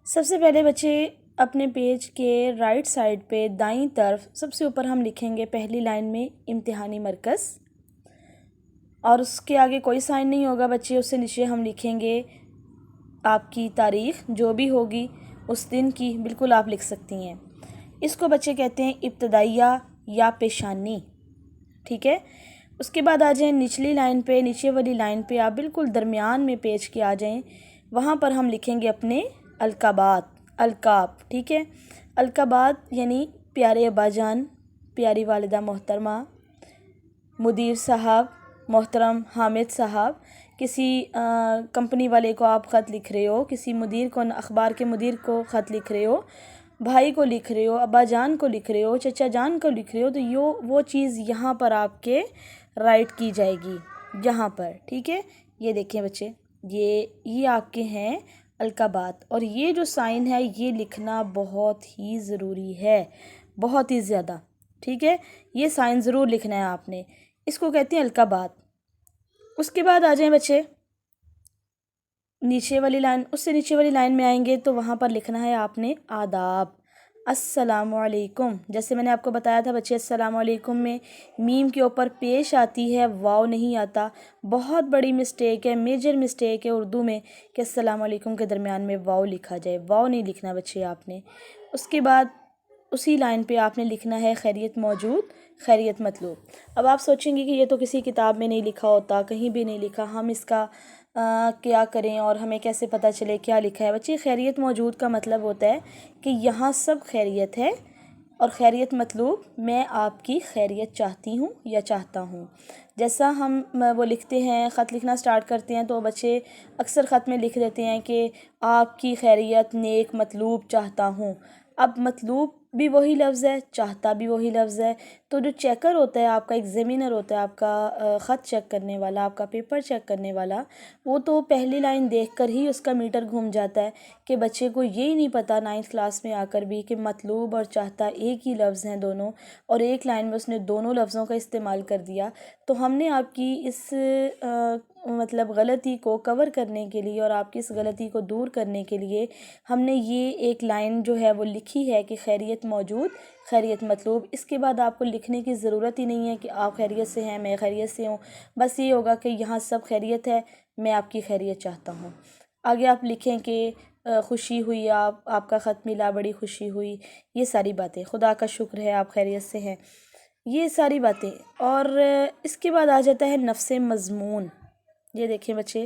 سب سے پہلے بچے اپنے پیج کے رائٹ سائڈ پہ دائیں طرف سب سے اوپر ہم لکھیں گے پہلی لائن میں امتحانی مرکز، اور اس کے آگے کوئی سائن نہیں ہوگا بچے، اس سے نیچے ہم لکھیں گے آپ کی تاریخ جو بھی ہوگی اس دن کی، بالکل آپ لکھ سکتی ہیں۔ اس کو بچے کہتے ہیں ابتدائیہ یا پیشانی، ٹھیک ہے۔ اس کے بعد آ جائیں نچلی لائن پہ، نیچے والی لائن پہ آپ بالکل درمیان میں پیج کے آ جائیں، وہاں پر ہم لکھیں گے اپنے القابات، القاب، ٹھیک ہے۔ القابات یعنی پیارے ابا جان، پیاری والدہ محترمہ، مدیر صاحب، محترم حامد صاحب، کسی کمپنی والے کو آپ خط لکھ رہے ہو، کسی مدیر کو، اخبار کے مدیر کو خط لکھ رہے ہو، بھائی کو لکھ رہے ہو، ابا جان کو لکھ رہے ہو، چچا جان کو لکھ رہے ہو، تو وہ چیز یہاں پر آپ کے رائٹ کی جائے گی، یہاں پر، ٹھیک ہے۔ یہ دیکھیں بچے، یہ آپ کے ہیں القابات، اور یہ جو سائن ہے یہ لکھنا بہت ہی ضروری ہے، بہت ہی زیادہ، ٹھیک ہے۔ یہ سائن ضرور لکھنا ہے آپ نے، اس کو کہتے ہیں القابات۔ اس کے بعد آ جائیں بچے نیچے والی لائن، اس سے نیچے والی لائن میں آئیں گے تو وہاں پر لکھنا ہے آپ نے آداب، السلام علیکم۔ جیسے میں نے آپ کو بتایا تھا بچے، السلام علیکم میں میم کے اوپر پیش آتی ہے، واو نہیں آتا، بہت بڑی مسٹیک ہے، میجر مسٹیک ہے اردو میں کہ السلام علیکم کے درمیان میں واو لکھا جائے، واو نہیں لکھنا بچے آپ نے۔ اس کے بعد اسی لائن پہ آپ نے لکھنا ہے خیریت موجود، خیریت مطلوب۔ اب آپ سوچیں گے کہ یہ تو کسی کتاب میں نہیں لکھا ہوتا، کہیں بھی نہیں لکھا، ہم اس کا کیا کریں اور ہمیں کیسے پتہ چلے کیا لکھا ہے؟ بچے خیریت موجود کا مطلب ہوتا ہے کہ یہاں سب خیریت ہے، اور خیریت مطلوب میں آپ کی خیریت چاہتی ہوں یا چاہتا ہوں۔ جیسا ہم وہ لکھتے ہیں، خط لکھنا سٹارٹ کرتے ہیں تو بچے اکثر خط میں لکھ دیتے ہیں کہ آپ کی خیریت نیک مطلوب چاہتا ہوں۔ اب مطلوب بھی وہی لفظ ہے، چاہتا بھی وہی لفظ ہے، تو جو چیکر ہوتا ہے آپ کا، ایگزامینر ہوتا ہے آپ کا، خط چیک کرنے والا، آپ کا پیپر چیک کرنے والا، وہ تو پہلی لائن دیکھ کر ہی اس کا میٹر گھوم جاتا ہے کہ بچے کو یہی نہیں پتہ 9th کلاس میں آ کر بھی کہ مطلوب اور چاہتا ایک ہی لفظ ہیں دونوں، اور ایک لائن میں اس نے دونوں لفظوں کا استعمال کر دیا۔ تو ہم نے آپ کی اس مطلب غلطی کو کور کرنے کے لیے اور آپ کی اس غلطی کو دور کرنے کے لیے ہم نے یہ ایک لائن جو ہے وہ لکھی ہے کہ خیریت موجود، خیریت مطلوب۔ اس کے بعد آپ کو لکھنے کی ضرورت ہی نہیں ہے کہ آپ خیریت سے ہیں، میں خیریت سے ہوں، بس یہ ہوگا کہ یہاں سب خیریت ہے، میں آپ کی خیریت چاہتا ہوں۔ آگے آپ لکھیں کہ خوشی ہوئی، آپ کا خط ملا، بڑی خوشی ہوئی، یہ ساری باتیں، خدا کا شکر ہے آپ خیریت سے ہیں، یہ ساری باتیں۔ اور اس کے بعد آ جاتا ہے نفس مضمون۔ یہ دیکھیں بچے،